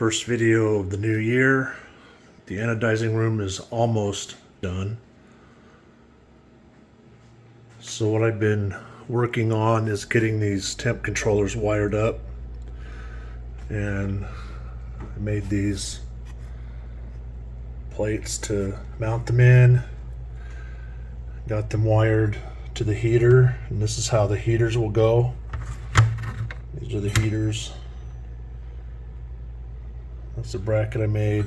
First video of the new year. The anodizing room is almost done. So what I've been working on is getting these temp controllers wired up, and I made these plates to mount them in. Got them wired to the heater, and this is how the heaters will go. These are the heaters. That's the bracket I made.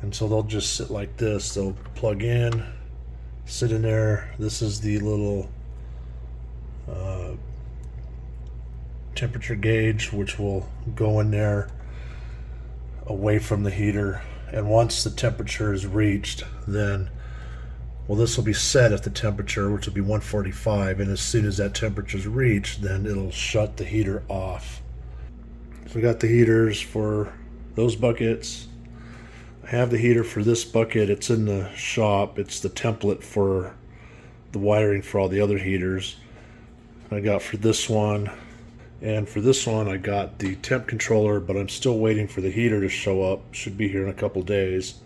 And so they'll just sit like this. They'll plug in, sit in there. This is the little temperature gauge, which will go in there away from the heater. And once the temperature is reached, then, well, this will be set at the temperature, which will be 145. And as soon as that temperature is reached, then it'll shut the heater off. So we got the heaters for those buckets. I have the heater for this bucket. It's in the shop. It's the template for the wiring for all the other heaters. I got for this one, and for this one I got the temp controller, but I'm still waiting for the heater to show up. Should be here in a couple days.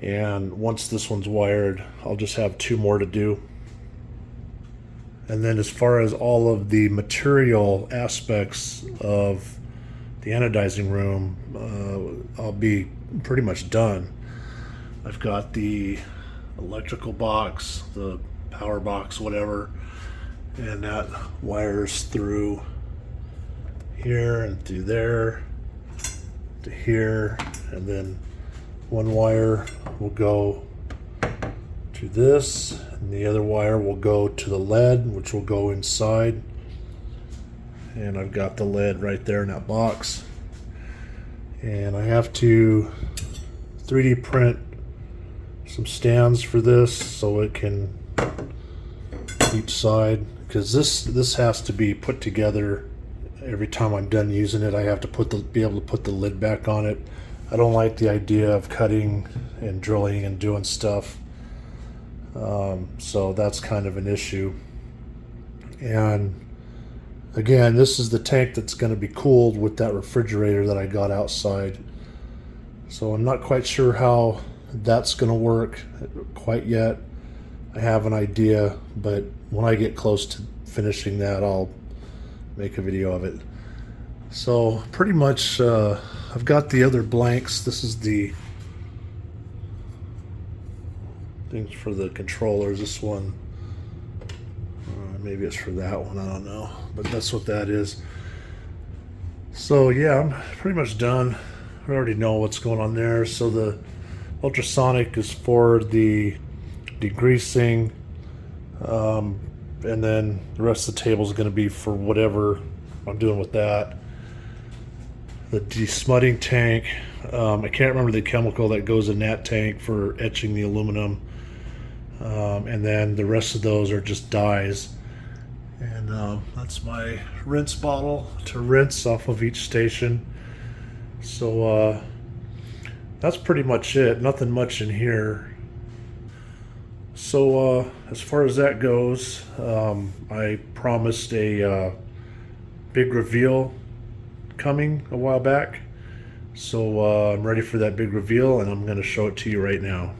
And once this one's wired, I'll just have two more to do. And then as far as all of the material aspects of the anodizing room, I'll be pretty much done. I've got the electrical box, the power box, whatever, and that wires through here and through there to here, and then one wire will go to this, and the other wire will go to the LED, which will go inside. And I've got the LED right there in that box. And I have to 3D print some stands for this so it can each side, because this has to be put together every time I'm done using it. I have to be able to put the lid back on it. I don't like the idea of cutting and drilling and doing stuff, so that's kind of an issue. And again, this is the tank that's going to be cooled with that refrigerator that I got outside. So I'm not quite sure how that's going to work quite yet. I have an idea, but when I get close to finishing that, I'll make a video of it. So pretty much I've got the other blanks. This is the things for the controllers. This one, maybe it's for that one, I don't know, but that's what that is. So yeah, I'm pretty much done. I already know what's going on there. So the ultrasonic is for the degreasing, and then the rest of the table is going to be for whatever I'm doing with that. The desmutting tank, I can't remember the chemical that goes in that tank for etching the aluminum, and then the rest of those are just dyes. And that's my rinse bottle to rinse off of each station. So that's pretty much it. Nothing much in here. So as far as that goes, I promised a big reveal coming a while back. So I'm ready for that big reveal, and I'm going to show it to you right now.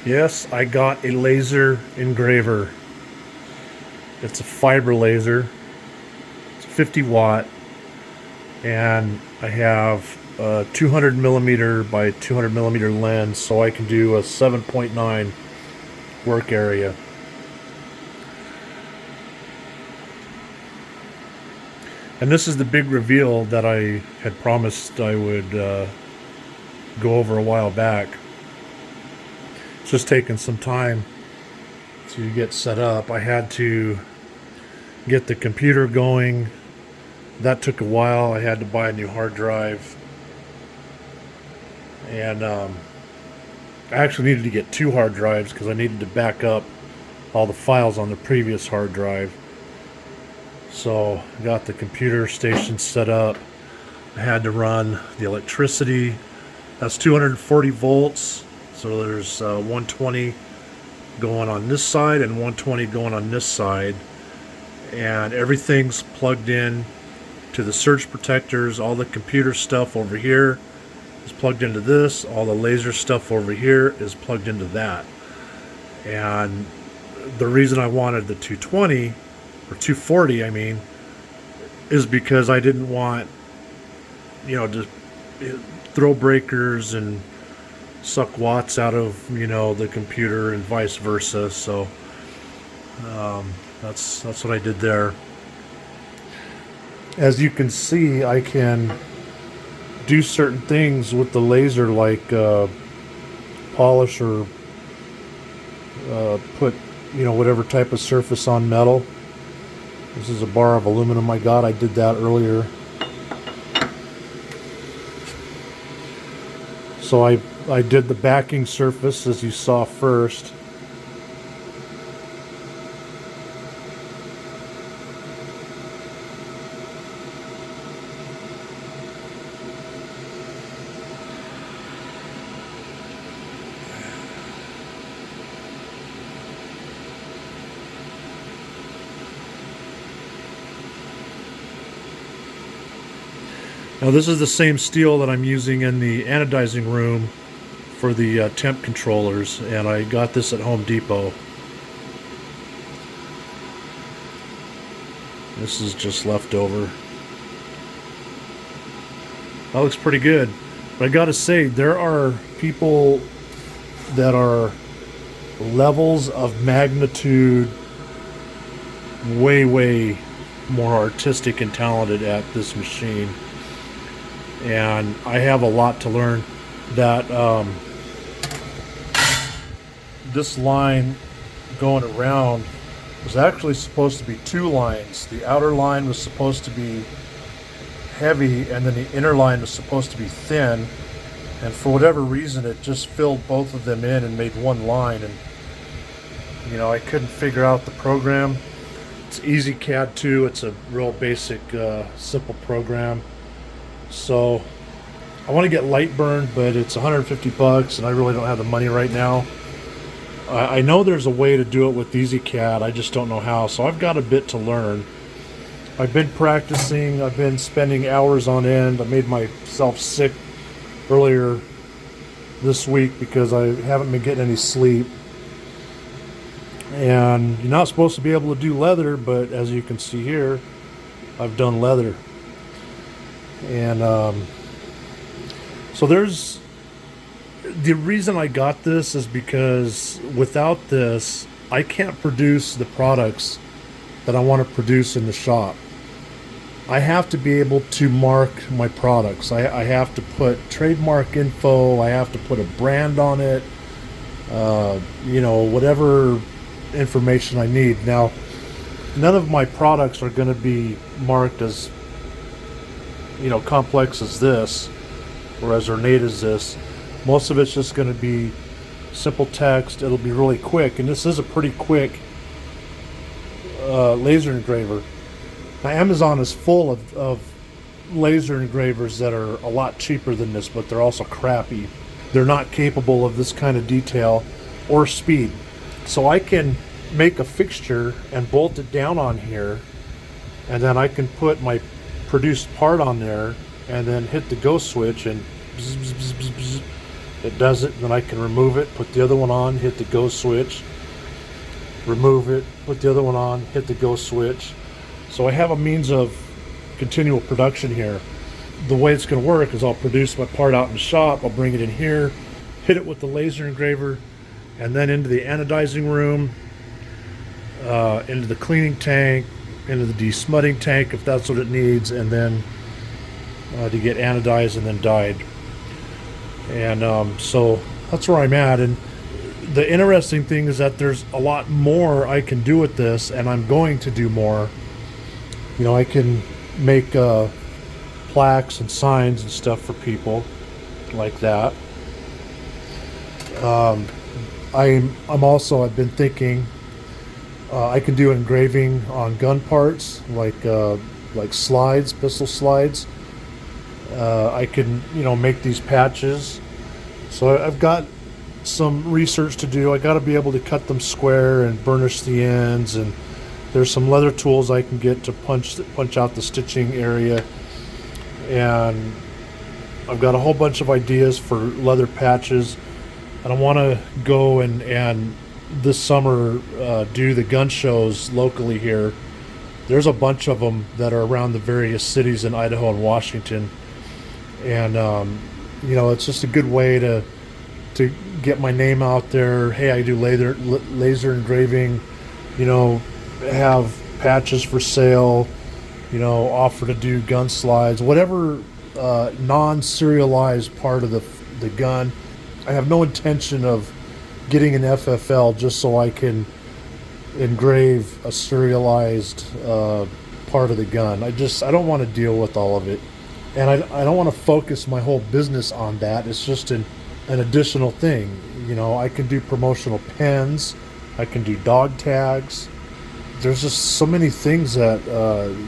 Yes, I got a laser engraver. It's a fiber laser. It's 50 watt, and I have a 200 millimeter by 200 millimeter lens, so I can do a 7.9 work area. And this is the big reveal that I had promised I would go over a while back. It's just taken some time to get set up. I had to get the computer going. That took a while. I had to buy a new hard drive. And I actually needed to get 2 hard drives because I needed to back up all the files on the previous hard drive. So I got the computer station set up. I had to run the electricity. That's 240 volts. So there's 120 going on this side and 120 going on this side. And everything's plugged in to the surge protectors. All the computer stuff over here is plugged into this. All the laser stuff over here is plugged into that. And the reason I wanted the 220 or 240, I mean, is because I didn't want, to throw breakers and suck watts out of, the computer and vice versa. So that's what I did there. As you can see, I can do certain things with the laser, like polish or put, whatever type of surface on metal. This is a bar of aluminum I got. I did that earlier. So I did the backing surface, as you saw first. Now this is the same steel that I'm using in the anodizing room for the temp controllers, and I got this at Home Depot. This is just leftover. That looks pretty good. But I gotta say, there are people that are levels of magnitude way more artistic and talented at this machine. And I have a lot to learn. That this line going around was actually supposed to be 2 lines. The outer line was supposed to be heavy, and then the inner line was supposed to be thin. And for whatever reason, it just filled both of them in and made 1 line. And I couldn't figure out the program. It's EasyCAD 2. It's a real basic, simple program. So I want to get Lightburn, but it's $150 and I really don't have the money right now. I know there's a way to do it with EasyCAD. I just don't know how. So I've got a bit to learn. I've been practicing. I've been spending hours on end. I made myself sick earlier this week because I haven't been getting any sleep. And you're not supposed to be able to do leather, but as you can see here, I've done leather. And so there's the reason I got this is because without this, I can't produce the products that I want to produce in the shop. I have to be able to mark my products. I have to put trademark info. I have to put a brand on it. Whatever information I need. Now, none of my products are going to be marked as complex as this or as ornate as this. Most of it's just going to be simple text. It'll be really quick, and this is a pretty quick laser engraver. Now, Amazon is full of laser engravers that are a lot cheaper than this, but they're also crappy. They're not capable of this kind of detail or speed. So I can make a fixture and bolt it down on here, and then I can put my produced part on there and then hit the go switch, and bzz, bzz, bzz, bzz, It does it, then I can remove it, put the other one on, hit the go switch, remove it, put the other one on, hit the go switch. So I have a means of continual production here. The way it's going to work is I'll produce my part out in the shop, I'll bring it in here, hit it with the laser engraver, and then into the anodizing room, into the cleaning tank, into the desmutting tank if that's what it needs, and then to get anodized and then dyed. And so that's where I'm at. And the interesting thing is that there's a lot more I can do with this, and I'm going to do more. You know, I can make plaques and signs and stuff for people like that. I've been thinking I can do engraving on gun parts like slides, pistol slides. I can, make these patches. So I've got some research to do. I got to be able to cut them square and burnish the ends, and there's some leather tools I can get to punch out the stitching area. And I've got a whole bunch of ideas for leather patches, and I want to go and this summer do the gun shows locally here. There's a bunch of them that are around the various cities in Idaho and Washington, and it's just a good way to get my name out there. Hey, I do laser engraving, have patches for sale, offer to do gun slides, whatever non-serialized part of the gun. I have no intention of getting an FFL just so I can engrave a serialized part of the gun. I don't want to deal with all of it, and I don't want to focus my whole business on that. It's just an additional thing. I can do promotional pens, I can do dog tags. There's just so many things that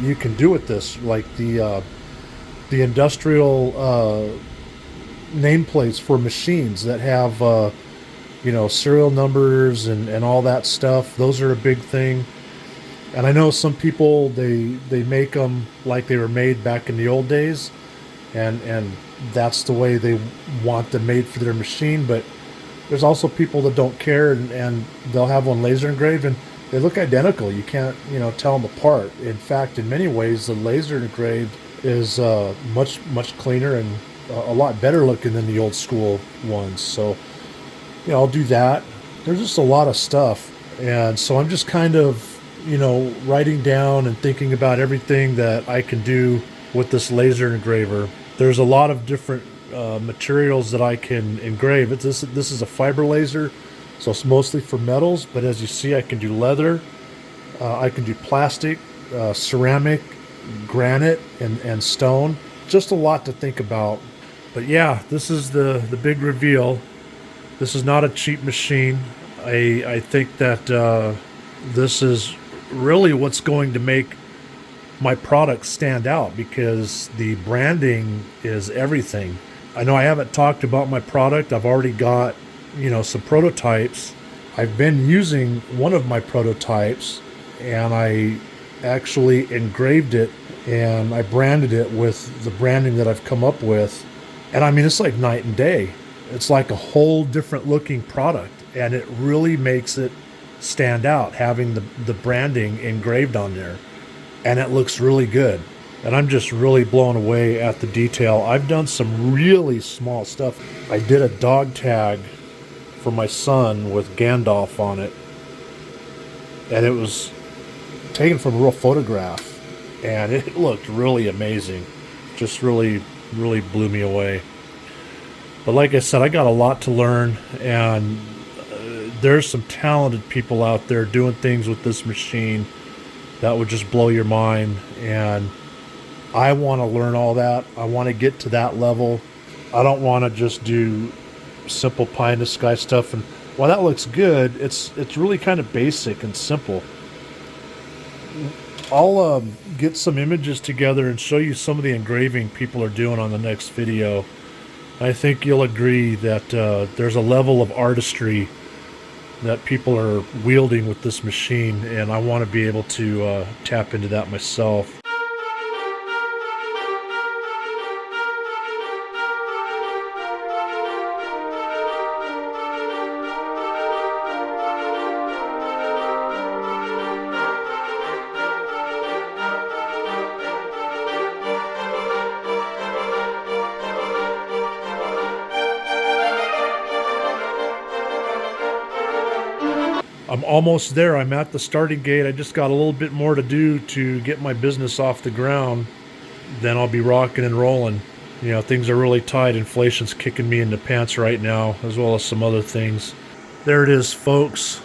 you can do with this, like the industrial nameplates for machines that have serial numbers and all that stuff. Those are a big thing. And I know some people, they make them like they were made back in the old days, and that's the way they want them made for their machine. But there's also people that don't care, and they'll have one laser engraved and they look identical. You can't tell them apart. In fact, in many ways, the laser engraved is much cleaner and a lot better looking than the old school ones. So I'll do that. There's just a lot of stuff, and so I'm just kind of writing down and thinking about everything that I can do with this laser engraver. There's a lot of different materials that I can engrave. This is a fiber laser, so it's mostly for metals, but as you see, I can do leather, I can do plastic, ceramic, granite, and stone. Just a lot to think about. But yeah, this is the big reveal. This is not a cheap machine. I think that this is really what's going to make my product stand out, because the branding is everything. I know I haven't talked about my product. I've already got some prototypes. I've been using one of my prototypes, and I actually engraved it and I branded it with the branding that I've come up with. And I mean, it's like night and day. It's like a whole different looking product, and it really makes it stand out having the branding engraved on there, and it looks really good. And I'm just really blown away at the detail. I've done some really small stuff. I did a dog tag for my son with Gandalf on it, and it was taken from a real photograph, and it looked really amazing. Just really blew me away. But like I said, I got a lot to learn, and there's some talented people out there doing things with this machine that would just blow your mind, and I want to learn all that. I want to get to that level. I don't want to just do simple pie in the sky stuff, and while that looks good, it's really kind of basic and simple. I'll get some images together and show you some of the engraving people are doing on the next video. I think you'll agree that there's a level of artistry that people are wielding with this machine, and I want to be able to tap into that myself. I'm almost there. I'm at the starting gate. I just got a little bit more to do to get my business off the ground. Then I'll be rocking and rolling. You know, things are really tight. Inflation's kicking me in the pants right now, as well as some other things. There it is, folks.